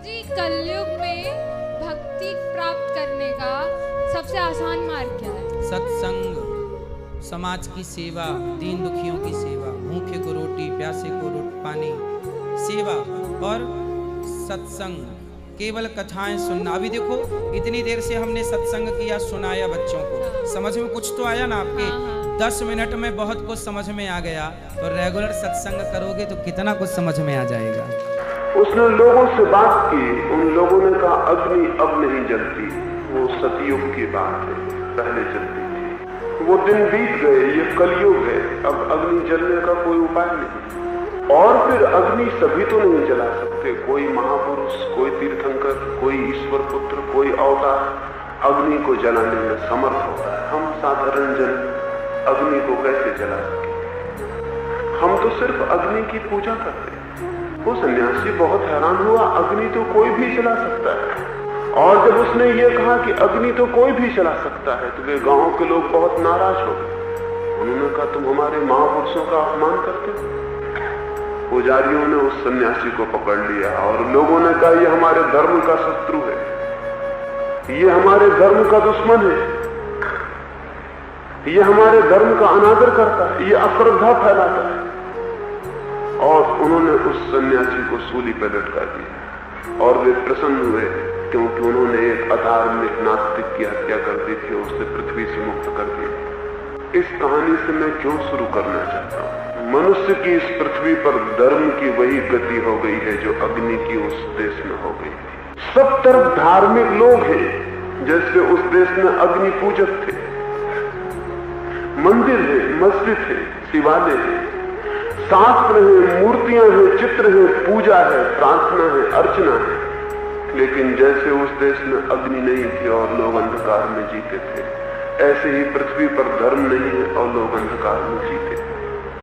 जी कलयुग में भक्ति प्राप्त करने का सबसे आसान मार्ग क्या है? सत्संग, समाज की सेवा, दीन दुखियों की सेवा, भूखे को रोटी, प्यासे को पानी, सेवा और सत्संग, केवल कथाएं सुनना। अभी देखो इतनी देर से हमने सत्संग किया, सुनाया बच्चों को, समझ में कुछ तो आया ना आपके? 10 मिनट में बहुत कुछ समझ में आ गया, तो रेगुलर सत्संग करोगे तो कितना कुछ समझ में आ जाएगा। उसने लोगों से बात की, उन लोगों ने कहा अग्नि अब नहीं जलती, वो सतयुग की बात है, पहले जलती थी। वो दिन बीत गए, ये कलयुग है, अब अग्नि जलने का कोई उपाय नहीं। और फिर अग्नि सभी तो नहीं जला सकते, कोई महापुरुष, कोई तीर्थंकर, कोई ईश्वर पुत्र, कोई अवतार अग्नि को जलाने में समर्थ होता है। हम साधारण जन अग्नि को कैसे जला सके? हम तो सिर्फ अग्नि की पूजा करते हैं। वो सन्यासी बहुत हैरान हुआ, अग्नि तो कोई भी जला सकता है। और जब उसने ये कहा कि अग्नि तो कोई भी जला सकता है, तो वे गांव के लोग बहुत नाराज हो गए। उन्होंने कहा तुम हमारे महापुरुषों का अपमान करते हो। पुजारियों ने उस सन्यासी को पकड़ लिया और लोगों ने कहा ये हमारे धर्म का शत्रु है, ये हमारे धर्म का दुश्मन है, ये हमारे धर्म का अनादर करता है, ये अश्रद्धा फैलाता है। और उन्होंने उस सन्यासी को सूली पर लटका दिया। और वे प्रसन्न हुए क्योंकि उन्होंने एक अधार्मिक नास्तिक की हत्या कर दी थी, उससे पृथ्वी से मुक्त कर दिया। इस कहानी से मैं क्यों शुरू करना चाहता हूं? मनुष्य की इस पृथ्वी पर धर्म की वही गति हो गई है जो अग्नि की उस देश में हो गई थी। सब तरफ धार्मिक लोग हैं, जैसे उस देश में अग्नि पूजक थे। मंदिर है, मस्जिद है, शिवालय है, शास्त्र है, मूर्तियां हैं, चित्र है, पूजा है, प्रार्थना है, अर्चना है। लेकिन जैसे उस देश में अग्नि नहीं थी और लोग अंधकार में जीते थे, ऐसे ही पृथ्वी पर धर्म नहीं है और लोग अंधकार में जीते थे।